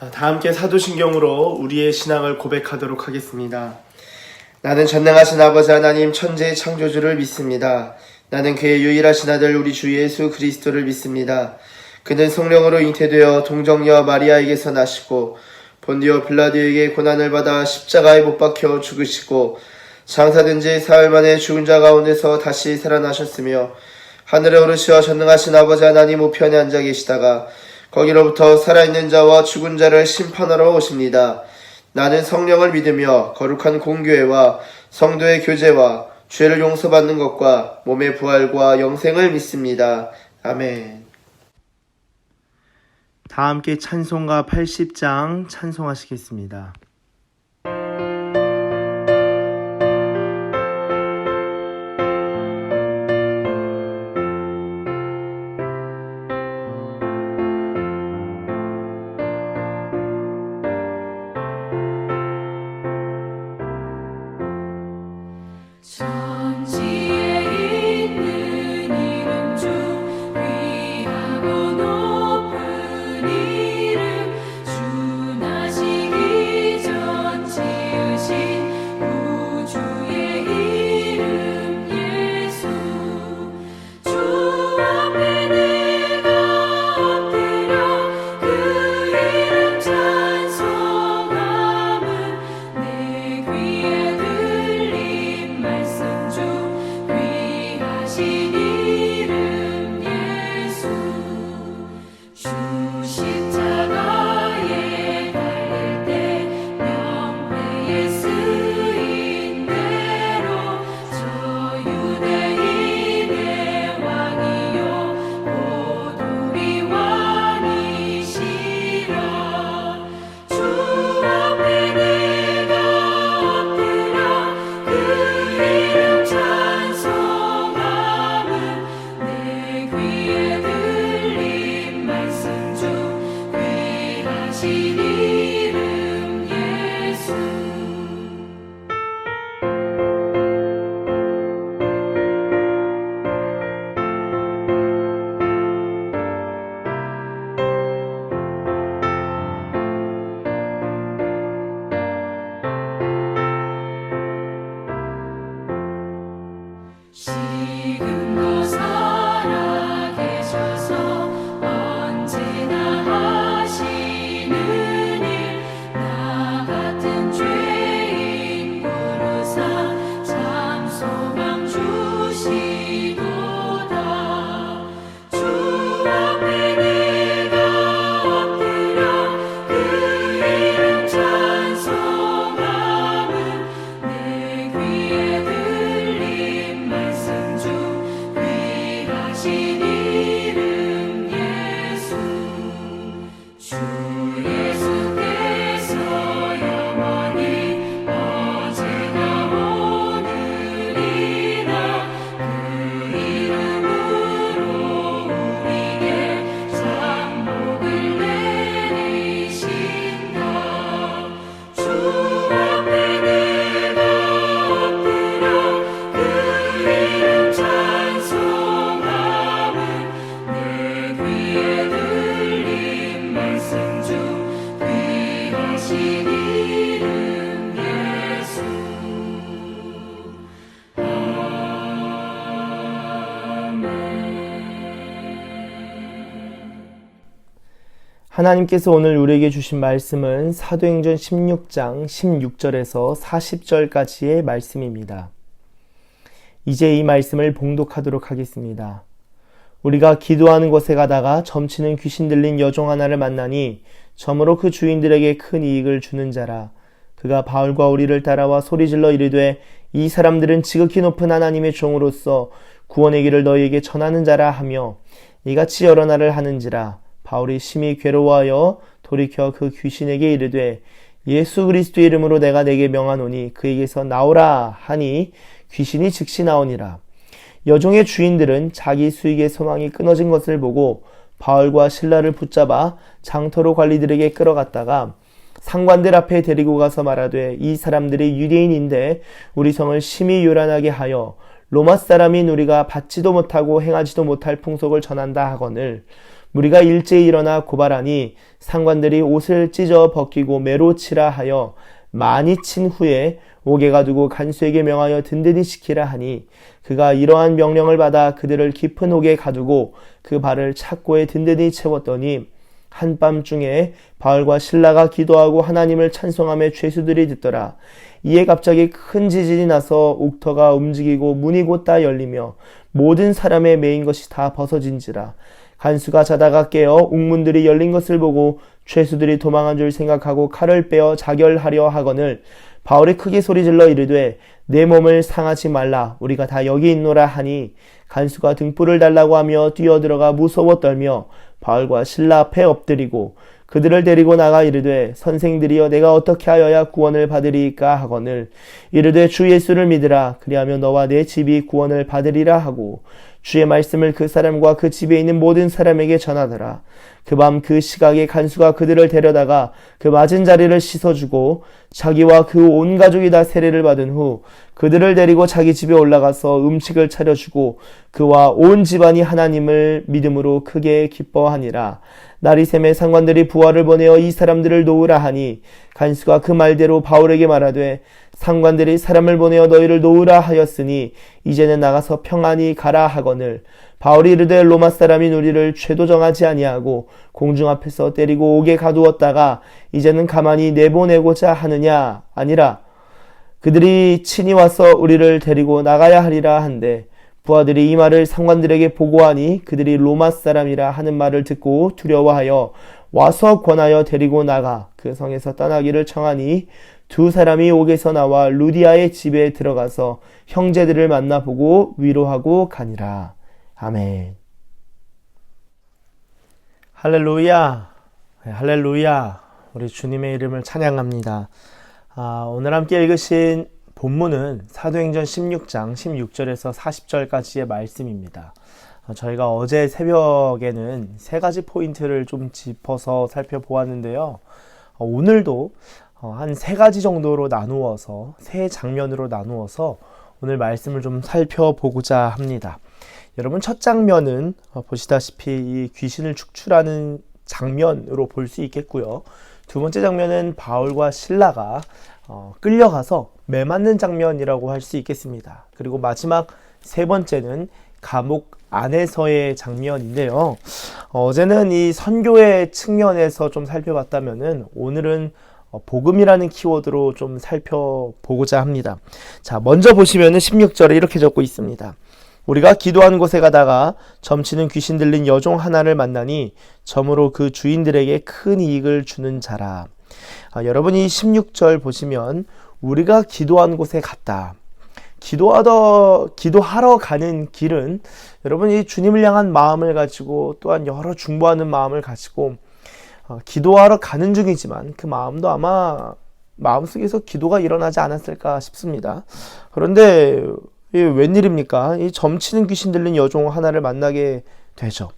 다 함께 사도신경으로 우리의 신앙을 고백하도록 하겠습니다. 나는 전능하신 아버지 하나님 천지의 창조주를 믿습니다. 나는 그의 유일하신 아들 우리 주 예수 그리스도를 믿습니다. 그는 성령으로 잉태되어 동정녀 마리아에게서 나시고 본디오 빌라도에게 고난을 받아 십자가에 못 박혀 죽으시고 장사된 지 사흘 만에 죽은 자 가운데서 다시 살아나셨으며 하늘에 오르시어 전능하신 아버지 하나님 우편에 앉아 계시다가 거기로부터 살아있는 자와 죽은 자를 심판하러 오십니다. 나는 성령을 믿으며 거룩한 공교회와 성도의 교제와 죄를 용서받는 것과 몸의 부활과 영생을 믿습니다. 아멘. 다 함께 찬송가 80장 찬송하시겠습니다. 하나님께서 오늘 우리에게 주신 말씀은 사도행전 16장 16절에서 40절까지의 말씀입니다. 이제 이 말씀을 봉독하도록 하겠습니다. 우리가 기도하는 곳에 가다가 점치는 귀신 들린 여종 하나를 만나니 점으로 그 주인들에게 큰 이익을 주는 자라. 그가 바울과 우리를 따라와 소리질러 이르되 이 사람들은 지극히 높은 하나님의 종으로서 구원의 길을 너희에게 전하는 자라 하며 이같이 여러 날을 하는지라. 바울이 심히 괴로워하여 돌이켜 그 귀신에게 이르되 예수 그리스도의 이름으로 내가 내게 명하노니 그에게서 나오라 하니 귀신이 즉시 나오니라. 여종의 주인들은 자기 수익의 소망이 끊어진 것을 보고 바울과 실라를 붙잡아 장터로 관리들에게 끌어갔다가 상관들 앞에 데리고 가서 말하되 이 사람들이 유대인인데 우리 성을 심히 요란하게 하여 로마 사람인 우리가 받지도 못하고 행하지도 못할 풍속을 전한다 하거늘 무리가 일제히 일어나 고발하니 상관들이 옷을 찢어 벗기고 매로 치라 하여 많이 친 후에 옥에 가두고 간수에게 명하여 든든히 시키라 하니 그가 이러한 명령을 받아 그들을 깊은 옥에 가두고 그 발을 착고에 든든히 채웠더니 한밤중에 바울과 실라가 기도하고 하나님을 찬송하며 죄수들이 듣더라. 이에 갑자기 큰 지진이 나서 옥터가 움직이고 문이 곧다 열리며 모든 사람의 매인 것이 다 벗어진지라. 간수가 자다가 깨어 옥문들이 열린 것을 보고 죄수들이 도망한 줄 생각하고 칼을 빼어 자결하려 하거늘 바울이 크게 소리질러 이르되 내 몸을 상하지 말라 우리가 다 여기 있노라 하니 간수가 등불을 달라고 하며 뛰어들어가 무서워 떨며 바울과 실라 앞에 엎드리고 그들을 데리고 나가 이르되 선생들이여 내가 어떻게 하여야 구원을 받으리이까 하거늘 이르되 주 예수를 믿으라 그리하면 너와 내 집이 구원을 받으리라 하고 주의 말씀을 그 사람과 그 집에 있는 모든 사람에게 전하더라. 그 밤 그 시각에 간수가 그들을 데려다가 그 맞은 자리를 씻어주고 자기와 그 온 가족이 다 세례를 받은 후 그들을 데리고 자기 집에 올라가서 음식을 차려주고 그와 온 집안이 하나님을 믿음으로 크게 기뻐하니라. 날이 새매 상관들이 부하를 보내어 이 사람들을 놓으라 하니 간수가 그 말대로 바울에게 말하되 상관들이 사람을 보내어 너희를 놓으라 하였으니 이제는 나가서 평안히 가라 하거늘 바울이 이르되 로마 사람인 우리를 죄도 정하지 아니하고 공중 앞에서 때리고 옥에 가두었다가 이제는 가만히 내보내고자 하느냐 아니라 그들이 친히 와서 우리를 데리고 나가야 하리라 한데 부하들이 이 말을 상관들에게 보고하니 그들이 로마 사람이라 하는 말을 듣고 두려워하여 와서 권하여 데리고 나가 그 성에서 떠나기를 청하니 두 사람이 옥에서 나와 루디아의 집에 들어가서 형제들을 만나보고 위로하고 가니라. 아멘. 할렐루야. 할렐루야. 우리 주님의 이름을 찬양합니다. 오늘 함께 읽으신 본문은 사도행전 16장 16절에서 40절까지의 말씀입니다. 저희가 어제 새벽에는 세 가지 포인트를 좀 짚어서 살펴보았는데요. 오늘도 한 세 가지 정도로 나누어서 세 장면으로 나누어서 오늘 말씀을 좀 살펴보고자 합니다. 여러분 첫 장면은 보시다시피 이 귀신을 축출하는 장면으로 볼 수 있겠고요. 두 번째 장면은 바울과 실라가 끌려가서 매 맞는 장면이라고 할 수 있겠습니다. 그리고 마지막 세 번째는 감옥 안에서의 장면인데요. 어제는 이 선교의 측면에서 좀 살펴봤다면은 오늘은 복음이라는 키워드로 좀 살펴보고자 합니다. 자, 먼저 보시면은 16절에 이렇게 적고 있습니다. 우리가 기도한 곳에 가다가 점치는 귀신 들린 여종 하나를 만나니 점으로 그 주인들에게 큰 이익을 주는 자라. 여러분 이 16절 보시면 우리가 기도한 곳에 갔다. 기도하러 가는 길은 여러분 이 주님을 향한 마음을 가지고 또한 여러 중보하는 마음을 가지고 기도하러 가는 중이지만 그 마음도 아마 마음속에서 기도가 일어나지 않았을까 싶습니다. 그런데 웬일입니까? 이 점치는 귀신 들린 여종 하나를 만나게 되죠.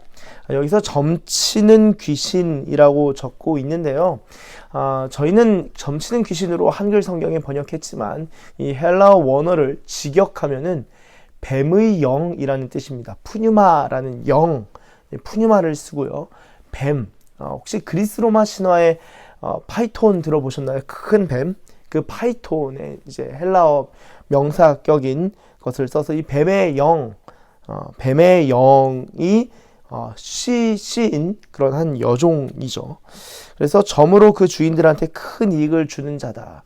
여기서 점치는 귀신이라고 적고 있는데요. 저희는 점치는 귀신으로 한글 성경에 번역했지만 이 헬라어 원어를 직역하면은 뱀의 영이라는 뜻입니다. 푸뉴마라는 영, 푸뉴마를 쓰고요. 뱀, 혹시 그리스 로마 신화의 파이톤 들어보셨나요? 큰 뱀, 그 파이톤의 이제 헬라어 명사격인 것을 써서 이 뱀의 영, 뱀의 영이 씨인 그런 한 여종이죠. 그래서 점으로 그 주인들한테 큰 이익을 주는 자다.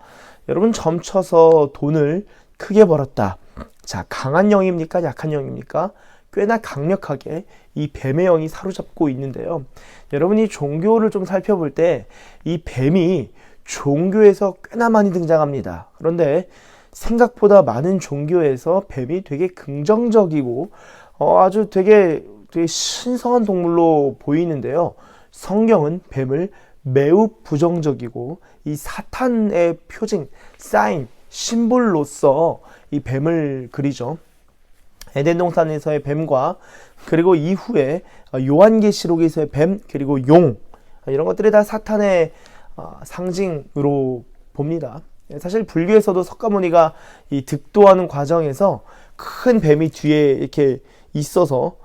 여러분 점쳐서 돈을 크게 벌었다. 자, 강한 영입니까? 약한 영입니까? 꽤나 강력하게 이 뱀의 영이 사로잡고 있는데요. 여러분 이 종교를 좀 살펴볼 때 이 뱀이 종교에서 꽤나 많이 등장합니다. 그런데 생각보다 많은 종교에서 뱀이 되게 긍정적이고 아주 되게 신성한 동물로 보이는데요. 성경은 뱀을 매우 부정적이고 이 사탄의 표징, 사인, 심볼로서 이 뱀을 그리죠. 에덴 동산에서의 뱀과 그리고 이후에 요한계시록에서의 뱀 그리고 용 이런 것들이 다 사탄의 상징으로 봅니다. 사실 불교에서도 석가모니가 이 득도하는 과정에서 큰 뱀이 뒤에 이렇게 있어서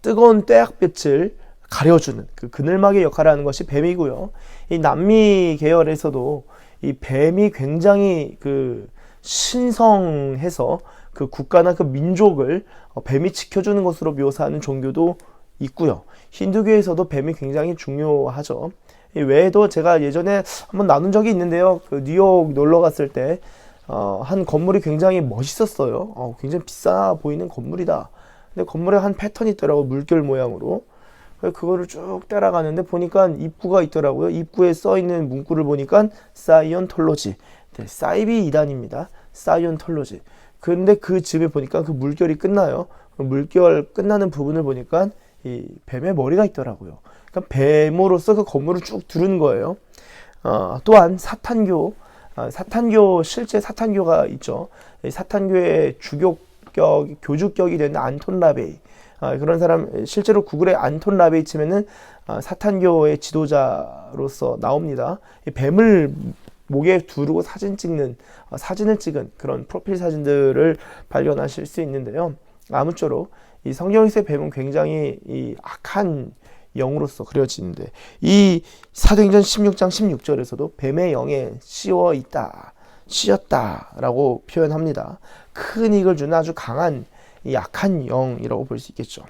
뜨거운 떼약볕을 가려주는 그 그늘막의 역할을 하는 것이 뱀이고요. 이 남미 계열에서도 이 뱀이 굉장히 그 신성해서 그 국가나 그 민족을 뱀이 지켜주는 것으로 묘사하는 종교도 있고요. 힌두교에서도 뱀이 굉장히 중요하죠. 이 외에도 제가 예전에 한번 나눈 적이 있는데요. 그 뉴욕 놀러 갔을 때 한 건물이 굉장히 멋있었어요. 굉장히 비싸 보이는 건물이다. 근데 건물에 한 패턴이 있더라고요. 물결 모양으로. 그거를 쭉 따라가는데 보니까 입구가 있더라고요. 입구에 써있는 문구를 보니까 사이언톨로지, 네, 사이비 이단입니다. 사이언톨로지. 근데 그 즈음에 보니까 그 물결이 끝나요. 물결 끝나는 부분을 보니까 이 뱀의 머리가 있더라고요. 그러니까 뱀으로서 그 건물을 쭉 두른 거예요. 또한 사탄교, 실제 사탄교가 있죠. 사탄교의 교주격이 된 안톤 라베이. 그런 사람, 실제로 구글에 안톤 라베이 치면은 사탄교의 지도자로서 나옵니다. 뱀을 목에 두르고 사진을 찍은 그런 프로필 사진들을 발견하실 수 있는데요. 아무쪼록 이 성경에서의 뱀은 굉장히 이 악한 영으로서 그려지는데, 이 사도행전 16장 16절에서도 뱀의 영에 씌었다라고 표현합니다. 큰 이익을 주는 아주 강한 이 약한 영이라고 볼 수 있겠죠.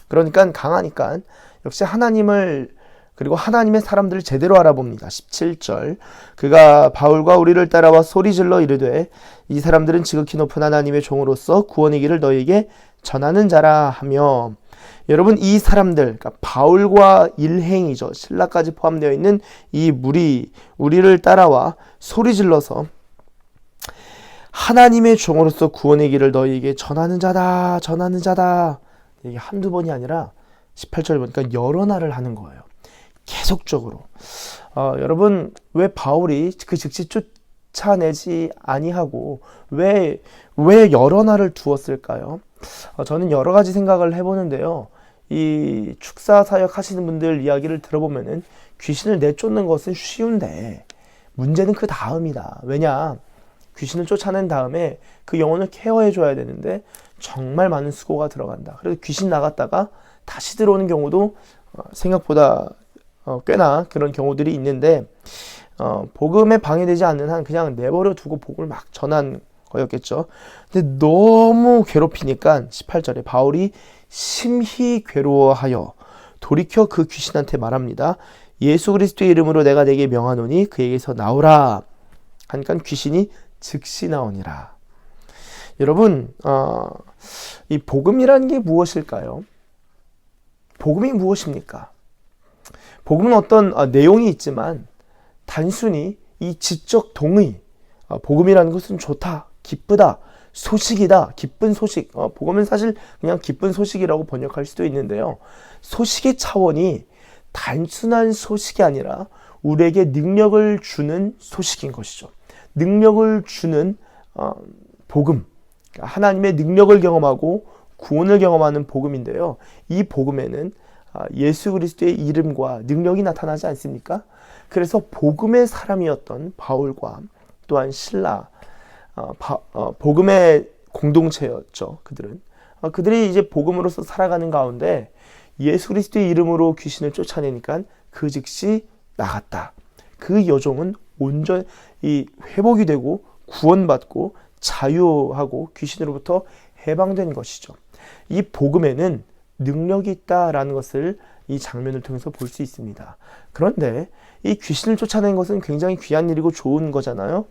그러니까 강하니까 역시 하나님을, 그리고 하나님의 사람들을 제대로 알아봅니다. 17절, 그가 바울과 우리를 따라와 소리질러 이르되 이 사람들은 지극히 높은 하나님의 종으로서 구원의 길을 너희에게 전하는 자라 하며, 여러분 이 사람들, 그러니까 바울과 일행이죠. 신라까지 포함되어 있는 이 무리, 우리를 따라와 소리질러서 하나님의 종으로서 구원의 길을 너희에게 전하는 자다, 전하는 자다. 이게 한두 번이 아니라 18절 보니까 여러 날을 하는 거예요. 계속적으로. 여러분, 왜 바울이 그 즉시 쫓아내지 아니하고 왜 여러 날을 두었을까요? 저는 여러 가지 생각을 해보는데요. 이 축사 사역 하시는 분들 이야기를 들어보면은 귀신을 내쫓는 것은 쉬운데 문제는 그 다음이다. 왜냐? 귀신을 쫓아낸 다음에 그 영혼을 케어해줘야 되는데 정말 많은 수고가 들어간다. 그래서 귀신 나갔다가 다시 들어오는 경우도 생각보다 꽤나 그런 경우들이 있는데, 복음에 방해되지 않는 한 그냥 내버려 두고 복음을 막 전한 거였겠죠. 근데 너무 괴롭히니까 18절에 바울이 심히 괴로워하여 돌이켜 그 귀신한테 말합니다. 예수 그리스도의 이름으로 내가 내게 명하노니 그에게서 나오라. 하니까 귀신이 즉시 나오니라. 여러분, 이 복음이라는 게 무엇일까요? 복음이 무엇입니까? 복음은 어떤 내용이 있지만 단순히 이 지적 동의, 복음이라는 것은 좋다, 기쁘다, 소식이다, 기쁜 소식. 복음은 사실 그냥 기쁜 소식이라고 번역할 수도 있는데요. 소식의 차원이 단순한 소식이 아니라 우리에게 능력을 주는 소식인 것이죠. 능력을 주는 복음, 하나님의 능력을 경험하고 구원을 경험하는 복음인데요. 이 복음에는 예수 그리스도의 이름과 능력이 나타나지 않습니까? 그래서 복음의 사람이었던 바울과 또한 신라, 복음의 공동체였죠. 그들이 이제 복음으로서 살아가는 가운데 예수 그리스도의 이름으로 귀신을 쫓아내니까 그 즉시 나갔다. 그 여종은 온전히 회복이 되고 구원받고 자유하고 귀신으로부터 해방된 것이죠. 이 복음에는 능력이 있다라는 것을 이 장면을 통해서 볼 수 있습니다. 그런데 이 귀신을 쫓아낸 것은 굉장히 귀한 일이고 좋은 거잖아요.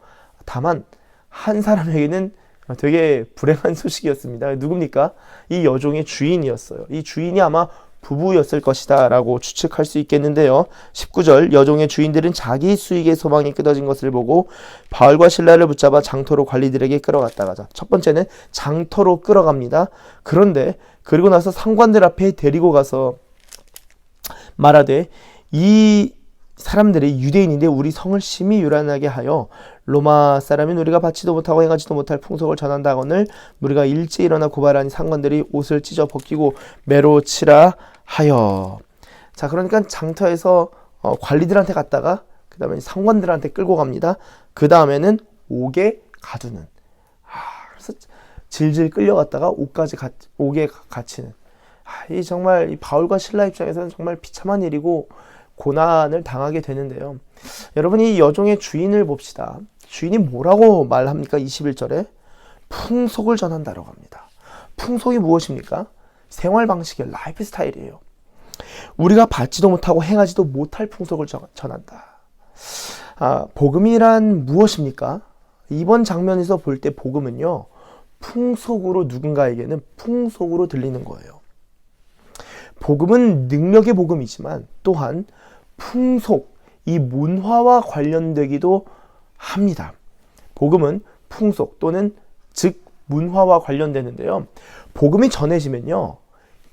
다만 한 사람에게는 되게 불행한 소식이었습니다. 누굽니까? 이 여종의 주인이었어요. 이 주인이 아마 부부였을 것이다 라고 추측할 수 있겠는데요. 19절, 여종의 주인들은 자기 수익의 소망이 끊어진 것을 보고 바울과 신라를 붙잡아 장터로 관리들에게 끌어갔다가, 첫 번째는 장터로 끌어갑니다. 그런데 그리고 나서 상관들 앞에 데리고 가서 말하되, 이 사람들이 유대인인데 우리 성을 심히 요란하게 하여 로마 사람인 우리가 받지도 못하고 행하지도 못할 풍속을 전한다거늘 우리가 일찍 일어나 고발하니 상관들이 옷을 찢어 벗기고 매로 치라 하여. 자, 그러니까 장터에서 관리들한테 갔다가 그 다음에 상관들한테 끌고 갑니다. 그 다음에는 옥에 가두는. 그래서 질질 끌려갔다가 옥에 갇히는. 이 정말 이 바울과 실라 입장에서는 정말 비참한 일이고 고난을 당하게 되는데요. 여러분, 이 여종의 주인을 봅시다. 주인이 뭐라고 말합니까? 21절에 풍속을 전한다라고 합니다. 풍속이 무엇입니까? 생활 방식의 라이프 스타일이에요. 우리가 받지도 못하고 행하지도 못할 풍속을 전한다. 복음이란 무엇입니까? 이번 장면에서 볼 때 복음은요, 풍속으로 누군가에게는 풍속으로 들리는 거예요. 복음은 능력의 복음이지만 또한 풍속, 이 문화와 관련되기도 합니다. 복음은 풍속 또는 즉 문화와 관련되는데요. 복음이 전해지면요,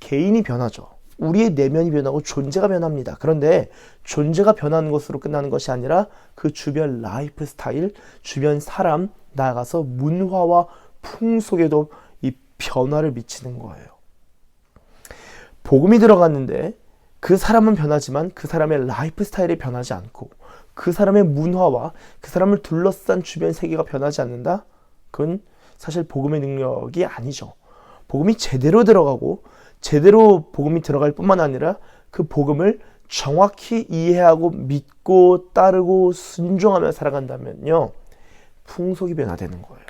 개인이 변하죠. 우리의 내면이 변하고 존재가 변합니다. 그런데 존재가 변하는 것으로 끝나는 것이 아니라 그 주변 라이프 스타일, 주변 사람, 나아가서 문화와 풍속에도 이 변화를 미치는 거예요. 복음이 들어갔는데 그 사람은 변하지만 그 사람의 라이프 스타일이 변하지 않고 그 사람의 문화와 그 사람을 둘러싼 주변 세계가 변하지 않는다? 그건 사실 복음의 능력이 아니죠. 복음이 제대로 들어가고 제대로 복음이 들어갈 뿐만 아니라 그 복음을 정확히 이해하고 믿고 따르고 순종하며 살아간다면요, 풍속이 변화되는 거예요.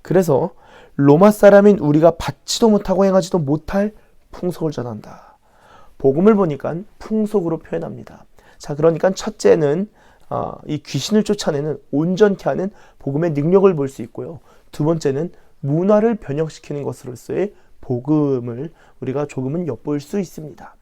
그래서 로마 사람인 우리가 받지도 못하고 행하지도 못할 풍속을 전한다. 복음을 보니까 풍속으로 표현합니다. 자, 그러니까 첫째는 이 귀신을 쫓아내는 온전케 하는 복음의 능력을 볼 수 있고요. 두 번째는 문화를 변형시키는 것으로서의 복음을 우리가 조금은 엿볼 수 있습니다.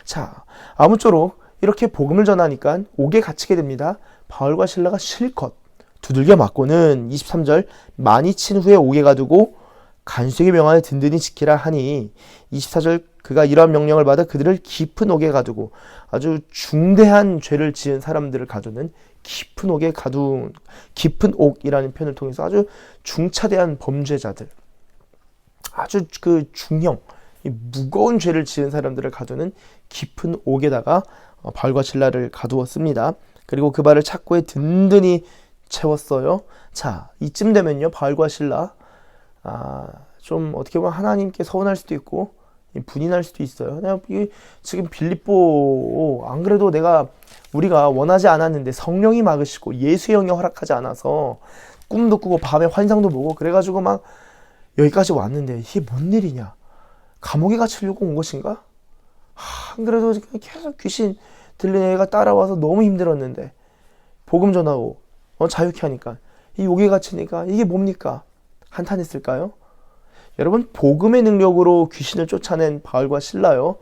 자, 아무쪼록 이렇게 복음을 전하니까 옥에 갇히게 됩니다. 바울과 실라가 실컷 두들겨 맞고는 23절 많이 친 후에 옥에 가두고 간수에게 명하여 든든히 지키라 하니 24절 그가 이러한 명령을 받아 그들을 깊은 옥에 가두고 아주 중대한 죄를 지은 사람들을 가두는 깊은 옥이라는 표현을 통해서 아주 중차대한 범죄자들, 아주 그 중형, 무거운 죄를 지은 사람들을 가두는 깊은 옥에다가 바울과 실라를 가두었습니다. 그리고 그 발을 착고에 든든히 채웠어요. 자, 이쯤 되면요, 바울과 실라 좀 어떻게 보면 하나님께 서운할 수도 있고 분이 날 수도 있어요. 내가 지금 빌립보 안 그래도 우리가 원하지 않았는데 성령이 막으시고 예수의 영이 허락하지 않아서 꿈도 꾸고 밤에 환상도 보고 그래가지고 막 여기까지 왔는데 이게 뭔 일이냐? 감옥에 갇히려고 온 것인가? 안 그래도 계속 귀신 들리는 애가 따라와서 너무 힘들었는데 복음 전하고 자유케 하니까 이 옥에 갇히니까 이게 뭡니까? 한탄했을까요? 여러분, 복음의 능력으로 귀신을 쫓아낸 바울과 실라요,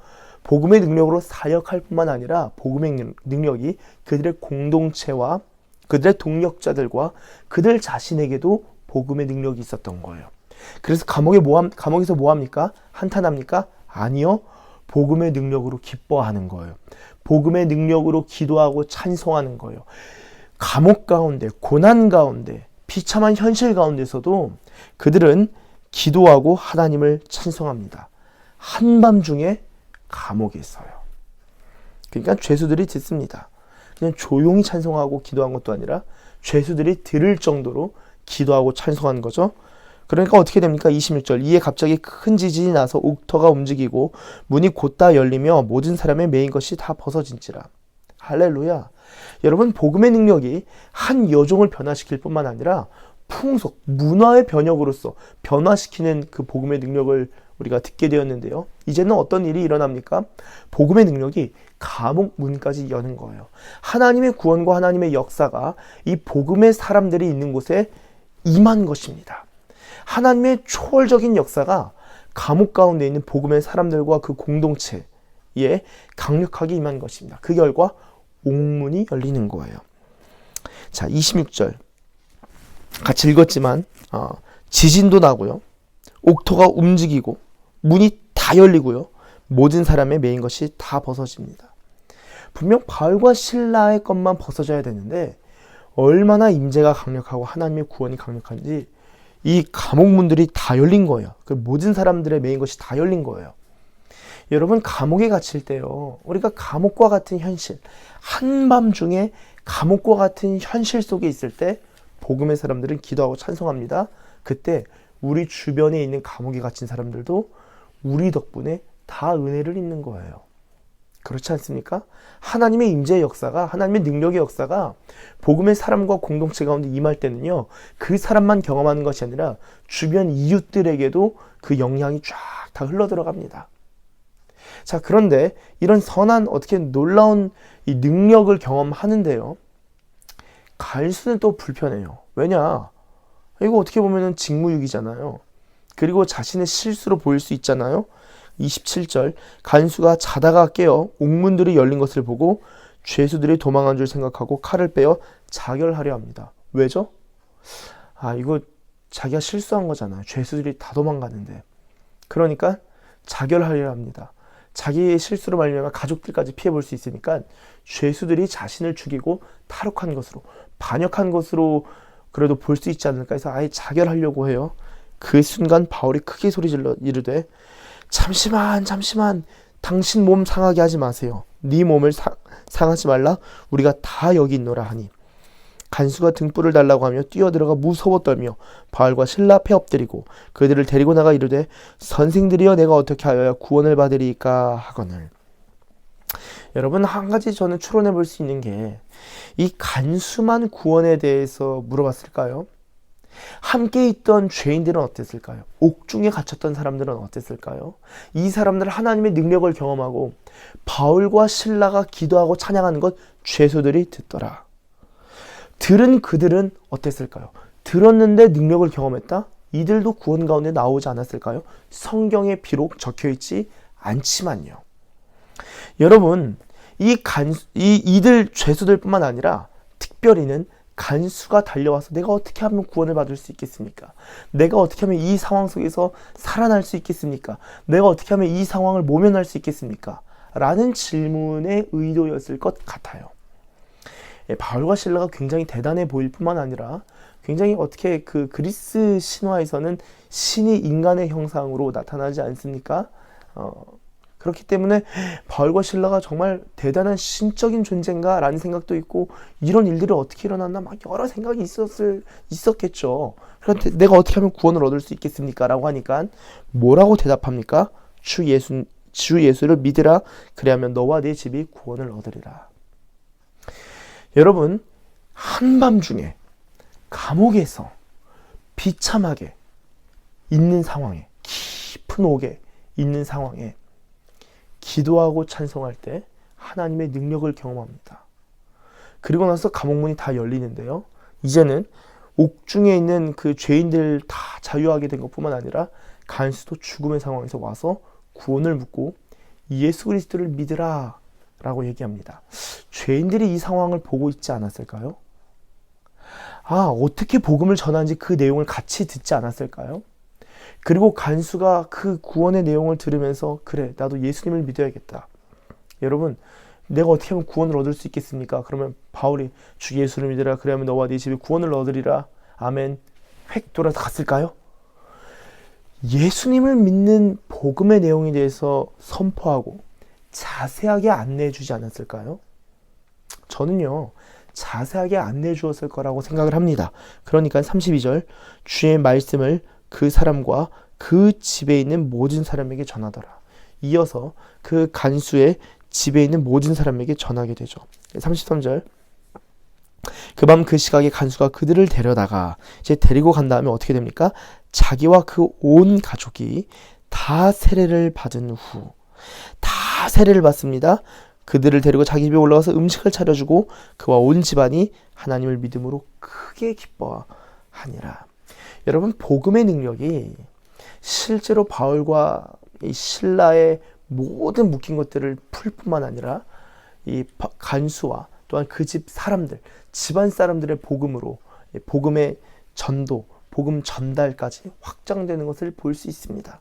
복음의 능력으로 사역할 뿐만 아니라 복음의 능력이 그들의 공동체와 그들의 동력자들과 그들 자신에게도 복음의 능력이 있었던 거예요. 그래서 감옥에서 뭐합니까? 한탄합니까? 아니요. 복음의 능력으로 기뻐하는 거예요. 복음의 능력으로 기도하고 찬송하는 거예요. 감옥 가운데, 고난 가운데, 비참한 현실 가운데서도 그들은 기도하고 하나님을 찬송합니다. 한밤중에 감옥에 있어요. 그러니까 죄수들이 듣습니다. 그냥 조용히 찬송하고 기도한 것도 아니라 죄수들이 들을 정도로 기도하고 찬송한 거죠. 그러니까 어떻게 됩니까? 26절 이에 갑자기 큰 지진이 나서 옥터가 움직이고 문이 곧다 열리며 모든 사람의 매인 것이 다 벗어진지라. 할렐루야. 여러분, 복음의 능력이 한 여종을 변화시킬 뿐만 아니라 풍속, 문화의 변혁으로서 변화시키는 그 복음의 능력을 우리가 듣게 되었는데요. 이제는 어떤 일이 일어납니까? 복음의 능력이 감옥 문까지 여는 거예요. 하나님의 구원과 하나님의 역사가 이 복음의 사람들이 있는 곳에 임한 것입니다. 하나님의 초월적인 역사가 감옥 가운데 있는 복음의 사람들과 그 공동체에 강력하게 임한 것입니다. 그 결과 옥문이 열리는 거예요. 자, 26절 같이 읽었지만 지진도 나고요, 옥토가 움직이고 문이 다 열리고요, 모든 사람의 매인 것이 다 벗어집니다. 분명 바울과 실라의 것만 벗어져야 되는데 얼마나 임재가 강력하고 하나님의 구원이 강력한지 이 감옥문들이 다 열린 거예요. 그 모든 사람들의 매인 것이 다 열린 거예요. 여러분, 감옥에 갇힐 때요, 우리가 감옥과 같은 현실, 한밤중에 감옥과 같은 현실 속에 있을 때 복음의 사람들은 기도하고 찬송합니다. 그때 우리 주변에 있는 감옥에 갇힌 사람들도 우리 덕분에 다 은혜를 입는 거예요. 그렇지 않습니까? 하나님의 임재의 역사가, 하나님의 능력의 역사가 복음의 사람과 공동체 가운데 임할 때는요, 그 사람만 경험하는 것이 아니라 주변 이웃들에게도 그 영향이 쫙 다 흘러 들어갑니다. 자, 그런데 이런 선한 어떻게 놀라운 이 능력을 경험하는데요, 간수는 또 불편해요. 왜냐? 이거 어떻게 보면은 직무유기잖아요. 그리고 자신의 실수로 보일 수 있잖아요. 27절, 간수가 자다가 깨어 옥문들이 열린 것을 보고 죄수들이 도망한 줄 생각하고 칼을 빼어 자결하려 합니다. 왜죠? 이거 자기가 실수한 거잖아요. 죄수들이 다 도망가는데. 그러니까 자결하려 합니다. 자기의 실수로 말미암아 가족들까지 피해볼 수 있으니까 죄수들이 자신을 죽이고 탈옥한 것으로, 반역한 것으로 그래도 볼 수 있지 않을까 해서 아예 자결하려고 해요. 그 순간 바울이 크게 소리질러 이르되 잠시만 당신 몸 상하게 하지 마세요. 네 몸을 상하지 말라. 우리가 다 여기 있노라 하니, 간수가 등불을 달라고 하며 뛰어들어가 무서워 떨며 바울과 실라 앞에 엎드리고 그들을 데리고 나가 이르되 선생들이여 내가 어떻게 하여야 구원을 받으리까 하거늘. 여러분, 한 가지 저는 추론해 볼 수 있는 게, 이 간수만 구원에 대해서 물어봤을까요? 함께 있던 죄인들은 어땠을까요? 옥중에 갇혔던 사람들은 어땠을까요? 이 사람들 하나님의 능력을 경험하고 바울과 실라가 기도하고 찬양하는 것 죄수들이 듣더라. 들은 그들은 어땠을까요? 들었는데 능력을 경험했다? 이들도 구원 가운데 나오지 않았을까요? 성경에 비록 적혀있지 않지만요. 여러분, 이들 죄수들뿐만 아니라 특별히는 간수가 달려와서 내가 어떻게 하면 구원을 받을 수 있겠습니까? 내가 어떻게 하면 이 상황 속에서 살아날 수 있겠습니까? 내가 어떻게 하면 이 상황을 모면할 수 있겠습니까? 라는 질문의 의도였을 것 같아요. 바울과 실라가 굉장히 대단해 보일 뿐만 아니라 굉장히 어떻게 그 그리스 신화에서는 신이 인간의 형상으로 나타나지 않습니까? 그렇기 때문에 바울과 실라가 정말 대단한 신적인 존재인가 라는 생각도 있고, 이런 일들이 어떻게 일어났나 막 여러 생각이 있었겠죠. 그런데 내가 어떻게 하면 구원을 얻을 수 있겠습니까? 라고 하니까 뭐라고 대답합니까? 주 예수를 믿으라. 그리하면 너와 네 집이 구원을 얻으리라. 여러분, 한밤중에 감옥에서 비참하게 있는 상황에, 깊은 옥에 있는 상황에 기도하고 찬송할 때 하나님의 능력을 경험합니다. 그리고 나서 감옥문이 다 열리는데요, 이제는 옥중에 있는 그 죄인들 다 자유하게 된 것뿐만 아니라 간수도 죽음의 상황에서 와서 구원을 묻고 예수 그리스도를 믿으라 라고 얘기합니다. 죄인들이 이 상황을 보고 있지 않았을까요? 어떻게 복음을 전하는지 그 내용을 같이 듣지 않았을까요? 그리고 간수가 그 구원의 내용을 들으면서 그래, 나도 예수님을 믿어야겠다. 여러분, 내가 어떻게 하면 구원을 얻을 수 있겠습니까? 그러면 바울이 주 예수를 믿으라. 그러면 너와 네 집이 구원을 얻으리라. 아멘. 획 돌아서 갔을까요? 예수님을 믿는 복음의 내용에 대해서 선포하고 자세하게 안내해 주지 않았을까요? 저는요, 자세하게 안내해 주었을 거라고 생각을 합니다. 그러니까 32절, 주의 말씀을 그 사람과 그 집에 있는 모든 사람에게 전하더라. 이어서 그 간수의 집에 있는 모든 사람에게 전하게 되죠. 33절, 그 밤 그 시각에 간수가 그들을 데려다가 이제 데리고 간 다음에 어떻게 됩니까? 자기와 그 온 가족이 다 세례를 받은 후, 다 세례를 받습니다. 그들을 데리고 자기 집에 올라가서 음식을 차려주고 그와 온 집안이 하나님을 믿음으로 크게 기뻐하니라. 여러분, 복음의 능력이 실제로 바울과 이 실라의 모든 묶인 것들을 풀 뿐만 아니라 이 간수와 또한 그 집 사람들, 집안 사람들의 복음으로 복음의 전도, 복음 전달까지 확장되는 것을 볼 수 있습니다.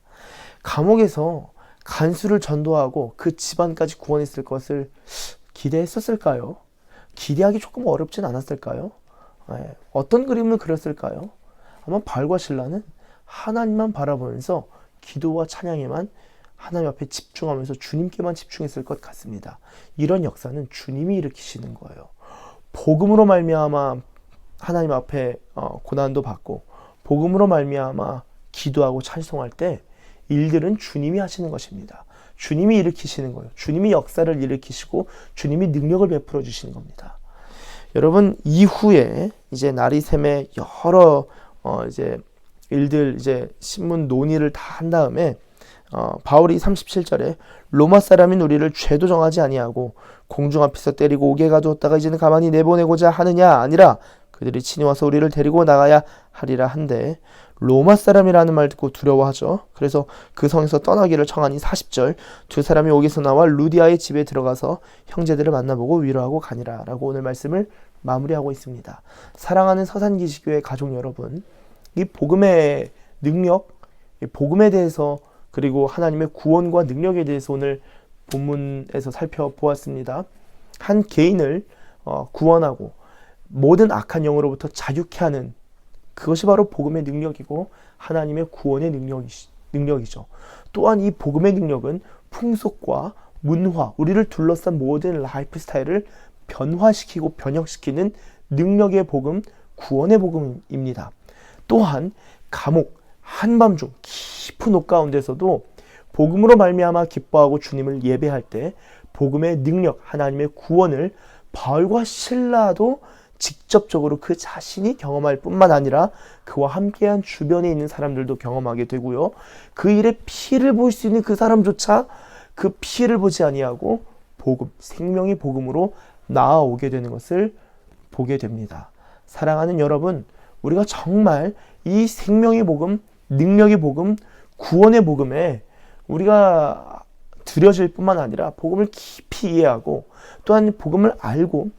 감옥에서 간수를 전도하고 그 집안까지 구원했을 것을 기대했었을까요? 기대하기 조금 어렵진 않았을까요? 어떤 그림을 그렸을까요? 아마 바울과 실라는 하나님만 바라보면서 기도와 찬양에만 하나님 앞에 집중하면서 주님께만 집중했을 것 같습니다. 이런 역사는 주님이 일으키시는 거예요. 복음으로 말미암아 하나님 앞에 고난도 받고, 복음으로 말미암아 기도하고 찬송할 때 일들은 주님이 하시는 것입니다. 주님이 일으키시는 거예요. 주님이 역사를 일으키시고 주님이 능력을 베풀어 주시는 겁니다. 여러분, 이후에 이제 나리샘의 여러 이제 일들, 이제 신문 논의를 다 한 다음에 바울이 37절에 로마 사람인 우리를 죄도 정하지 아니하고 공중 앞에서 때리고 옥에 가두었다가 이제는 가만히 내보내고자 하느냐 아니라 그들이 친히 와서 우리를 데리고 나가야 하리라 한데, 로마 사람이라는 말 듣고 두려워하죠. 그래서 그 성에서 떠나기를 청하니 40절, 두 사람이 옥에서 나와 루디아의 집에 들어가서 형제들을 만나보고 위로하고 가니라 라고 오늘 말씀을 마무리하고 있습니다. 사랑하는 서산기시교회 가족 여러분, 이 복음의 능력, 이 복음에 대해서, 그리고 하나님의 구원과 능력에 대해서 오늘 본문에서 살펴보았습니다. 한 개인을 구원하고 모든 악한 영으로부터 자유케 하는, 그것이 바로 복음의 능력이고 하나님의 구원의 능력이죠. 또한 이 복음의 능력은 풍속과 문화, 우리를 둘러싼 모든 라이프 스타일을 변화시키고 변형시키는 능력의 복음, 구원의 복음입니다. 또한 감옥, 한밤중 깊은 옥 가운데서도 복음으로 말미암아 기뻐하고 주님을 예배할 때 복음의 능력, 하나님의 구원을 바울과 실라도 직접적으로 그 자신이 경험할 뿐만 아니라 그와 함께한 주변에 있는 사람들도 경험하게 되고요. 그 일에 피해를 볼 수 있는 그 사람조차 그 피해를 보지 아니하고 복음, 생명의 복음으로 나아오게 되는 것을 보게 됩니다. 사랑하는 여러분, 우리가 정말 이 생명의 복음, 능력의 복음, 구원의 복음에 우리가 들여질 뿐만 아니라 복음을 깊이 이해하고 또한 복음을 알고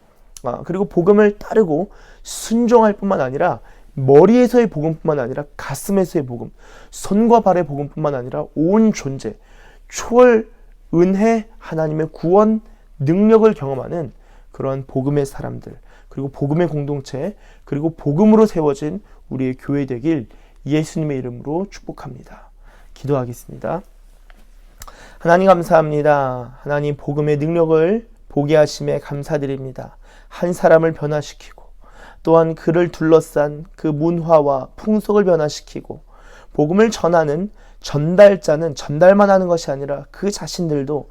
그리고 복음을 따르고 순종할 뿐만 아니라 머리에서의 복음뿐만 아니라 가슴에서의 복음, 손과 발의 복음뿐만 아니라 온 존재, 초월, 은혜, 하나님의 구원, 능력을 경험하는 그러한 복음의 사람들, 그리고 복음의 공동체, 그리고 복음으로 세워진 우리의 교회 되길 예수님의 이름으로 축복합니다. 기도하겠습니다. 하나님 감사합니다. 하나님 복음의 능력을 보게 하심에 감사드립니다. 한 사람을 변화시키고 또한 그를 둘러싼 그 문화와 풍속을 변화시키고 복음을 전하는 전달자는 전달만 하는 것이 아니라 그 자신들도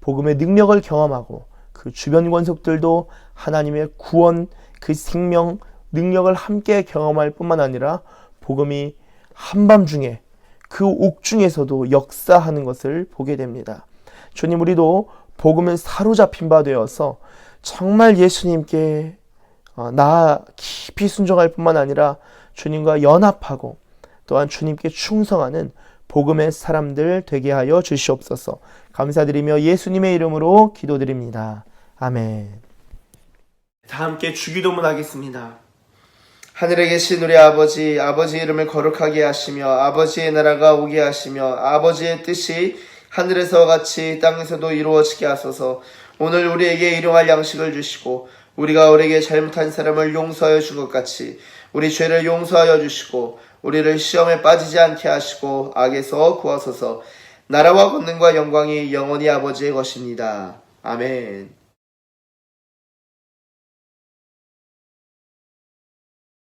복음의 능력을 경험하고 그 주변 권속들도 하나님의 구원, 그 생명, 능력을 함께 경험할 뿐만 아니라 복음이 한밤중에 그 옥중에서도 역사하는 것을 보게 됩니다. 주님, 우리도 복음을 사로잡힌 바 되어서 정말 예수님께 깊이 순종할 뿐만 아니라 주님과 연합하고 또한 주님께 충성하는 복음의 사람들 되게 하여 주시옵소서. 감사드리며 예수님의 이름으로 기도드립니다. 아멘. 다 함께 주기도문 하겠습니다. 하늘에 계신 우리 아버지, 아버지의 이름을 거룩하게 하시며 아버지의 나라가 오게 하시며 아버지의 뜻이 하늘에서 같이 땅에서도 이루어지게 하소서. 오늘 우리에게 일용할 양식을 주시고 우리가 우리에게 잘못한 사람을 용서하여 준 것 같이 우리 죄를 용서하여 주시고 우리를 시험에 빠지지 않게 하시고 악에서 구하소서. 나라와 권능과 영광이 영원히 아버지의 것입니다. 아멘.